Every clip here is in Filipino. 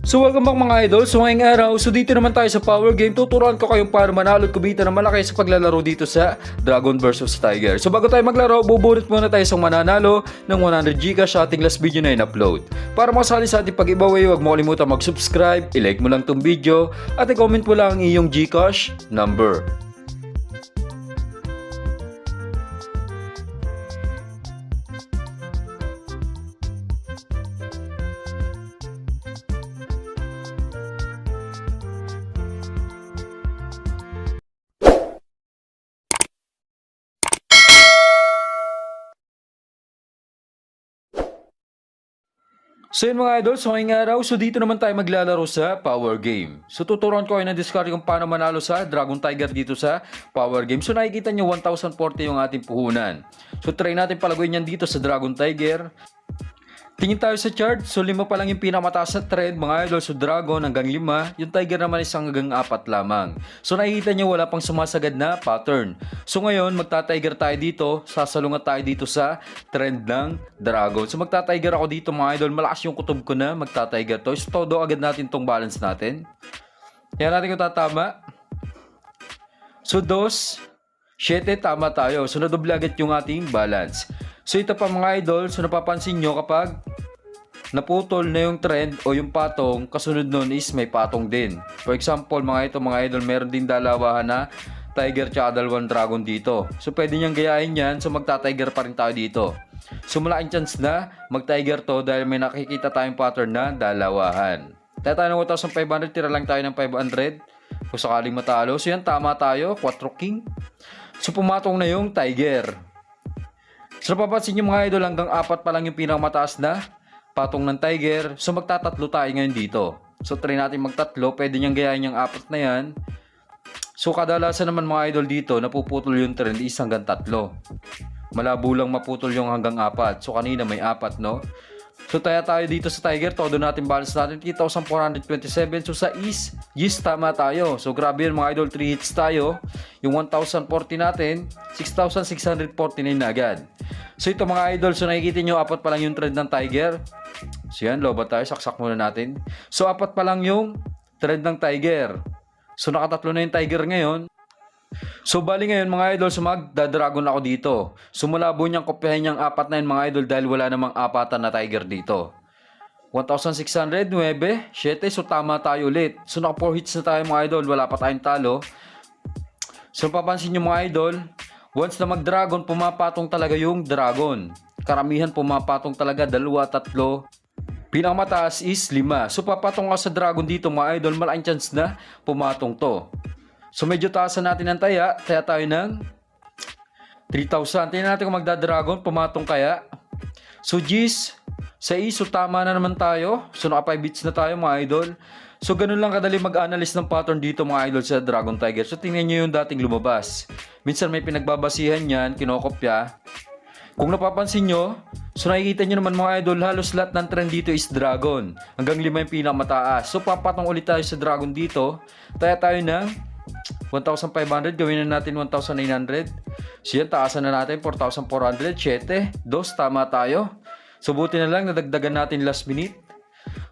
So welcome back mga idol. So ngayong araw, dito naman tayo sa Power Game. Tuturuan ko kayong paano manalo at kumita ng malaki sa paglalaro dito sa Dragon vs Tiger. So bago tayo maglaro, bubunot muna tayo sa mananalo ng 100 Gcash sa ating last video na in-upload. Para makasali sa ating pag-giveaway, huwag mo kalimutan mag-subscribe, i-like mo lang tong video, at i-comment mo lang ang iyong Gcash number. So yun mga idol, so ngayong araw, dito naman tayo maglalaro sa Power Game. So tuturuan ko kayo ng discard kung paano manalo sa Dragon Tiger dito sa Power Game. So nakikita nyo 1,040 yung ating puhunan. So try natin palaguin yan dito sa Dragon Tiger. Tingin tayo sa chart, so 5 pa lang yung pinakamataas na trend mga idol. So Dragon hanggang 5, yung Tiger naman isang hanggang 4 lamang. So nakikita nyo wala pang sumasagad na pattern. So ngayon magta-Tiger tayo dito, sasalungat tayo dito sa trend ng Dragon. So magta-Tiger ako dito mga idol, malakas yung kutob ko na magta-Tiger to. So todo agad natin tong balance natin. Yan natin kung tatama. So 2, 7, tama tayo. So nadoble agad yung ating balance. So ito pa mga idol, so napapansin nyo kapag naputol na yung trend o yung patong, kasunod nun is may patong din. For example mga idol, meron din dalawahan na Tiger tsaka dalawang Dragon dito. So pwede niyang gayahin yan, so magta-Tiger pa rin tayo dito. So malaking chance na mag-Tiger to dahil may nakikita tayong pattern na dalawahan. Tayo tayo ng 1,500, tira lang tayo ng 500 kung sakaling matalo. So yan, tama tayo, 4 King. So pumatong na yung Tiger. So napapansin nyo mga idol, hanggang 4 pa lang yung pinakamataas na patong ng Tiger. So magtatatlo tayo ngayon dito. So try natin magtatlo, pwede niyang gayahin yung 4 na yan. So kadalasan naman mga idol dito, napuputol yung trend is hanggang 3. Malabo lang maputol yung hanggang 4. So kanina may 4, no? So tayo dito sa Tiger, todo natin balance natin 3,427. So sa is, yes, tama tayo. So grabe yun mga idol, 3 hits tayo. Yung 1,040 natin, 6,649 na agad. So ito mga idol, so nakikita nyo 4 pa lang yung trend ng Tiger. So yan, loba tayo, saksak muna natin. So 4 pa lang yung trend ng Tiger. So nakatatlo na yung Tiger ngayon. So bali ngayon mga idol, so magda-Dragon ako dito. So malabo niyang kopyahin niyang 4 na yun mga idol dahil wala namang 4 na Tiger dito. 1,600, 9, 7, so tama tayo ulit. So naka 4 hits na tayo mga idol, wala pa tayong talo. So papansin niyo mga idol, once na mag-Dragon, pumapatong talaga yung Dragon. Karamihan pumapatong talaga, 2, 3. Pinakamataas is 5. So papatong ka sa Dragon dito mga idol, malaking chance na pumatong to. So medyo taasan natin ng taya tayo ng 3,000. Tingnan natin kung magda-Dragon, pumatong kaya. So G's, sa ISO tama na naman tayo. So naka 5 bits na tayo mga idol. So ganun lang kadali mag-analyze ng pattern dito mga idol sa Dragon Tiger. So tingnan nyo yung dating lumabas. Minsan may pinagbabasihan yan, kinokopya. Kung napapansin nyo, so nakikita nyo naman mga idol, halos lahat ng trend dito is Dragon. Hanggang 5 yung pinakamataas. So papatong ulit tayo sa Dragon dito. Tayo ng 1,500, gawin na natin 1,900. So yan, taasan na natin 4,400, 7, 2, tama tayo. So buti na lang, nadagdagan natin last minute.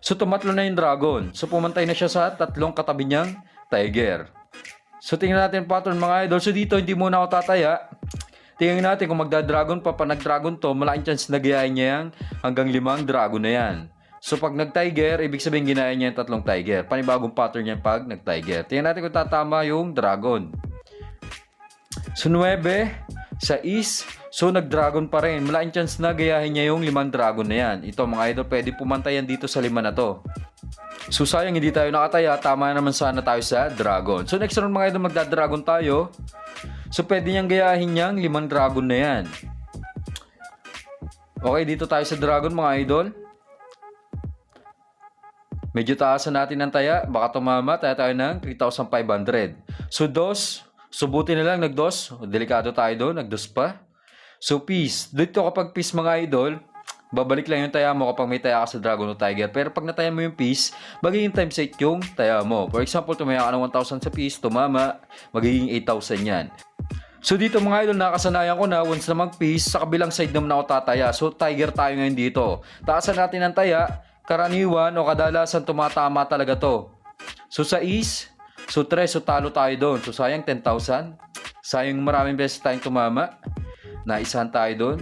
So tumatlo na yung Dragon. So pumantay na siya sa 3 katabi niyang Tiger. So tingnan natin pattern mga idol. So dito hindi muna ako tataya. Tingnan natin kung magda-Dragon pa nag-Dragon to, malaking chance na gayahin niya yung hanggang 5 Dragon na yan. So pag nag-Tiger, ibig sabihin ginaya niya yung 3 Tiger. Panibagong pattern niya pag nag-Tiger. Tingnan natin kung tatama yung Dragon. So 9, sa is, so nag-Dragon pa rin. Malaking chance na gayahin niya yung 5 Dragon na yan. Ito mga idol, pwede pumantayan dito sa 5 na to. So sayang hindi tayo nakataya, tama naman sana tayo sa Dragon. So next round mga idol, magda-Dragon tayo. So pwede niyang gayahin niyang 5 Dragon na yan. Okay, dito tayo sa Dragon mga idol. Medyo taasan natin ng taya, baka tumama, tayo ng 3,500. So 2, subuti na lang, nag-2, delikado tayo doon, nag-2 pa. So peace, dito kapag peace mga idol, babalik lang yung taya mo kapag may taya ka sa Dragon o Tiger. Pero pag nataya mo yung peace, magiging times 8 yung taya mo. For example, tumaya ka ng 1,000 sa peace, tumama, magiging 8,000 yan. So dito mga idol, nakasanayan ko na once na mag-peace, sa kabilang side naman ako tataya. So Tiger tayo ngayon dito. Taasan natin ang taya, karaniwan o kadalasan tumatama talaga to. So sa is, so 3, so talo tayo doon. So sayang 10,000. Sayang maraming beses tayong tumama. Naisahan tayo doon.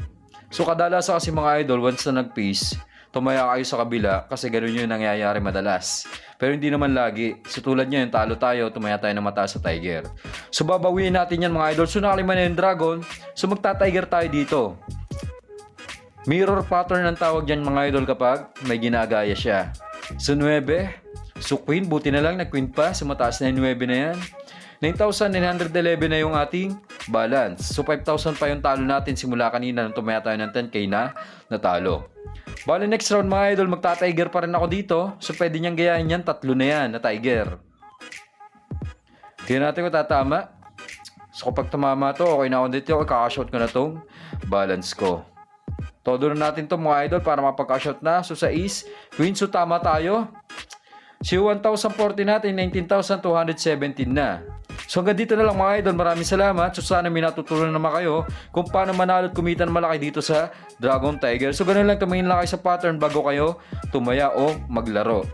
So kadalasan kasi mga idol, once na nag-piece, tumaya kayo sa kabila kasi ganoon yung nangyayari madalas. Pero hindi naman lagi. So tulad nyo, yung talo tayo, tumaya tayo ng mataas sa tiger. So babawiin natin yan mga idol. So nakalima na yung dragon. So magta-tiger tayo dito. Mirror pattern ang tawag dyan mga idol kapag may ginagaya siya. So 9. So queen, buti na lang nag-queen pa. So mataas na yung 9 na yan. 9,911 na yung ating balance. So 5,000 pa yung talo natin simula kanina nung tumaya tayo ng 10k na natalo. Bali next round mga idol, magta-tiger pa rin ako dito. So pwede niyang gayahin yan, 3 na yan na tiger. Tingnan natin kung tatama. So kapag tumama to, okay na ako dito. Kakashot ko na tong balance ko. Todo na natin to mga idol para mapag-shot na. So sa is, queen, so tama tayo. Si 1,040 natin, 19,217 na. So hanggang dito na lang mga idol. Maraming salamat. So sana may natutunan naman kayo kung paano manalo at kumita ng malaki dito sa Dragon Tiger. So ganun lang, tumingin lang kayo sa pattern bago kayo tumaya o maglaro.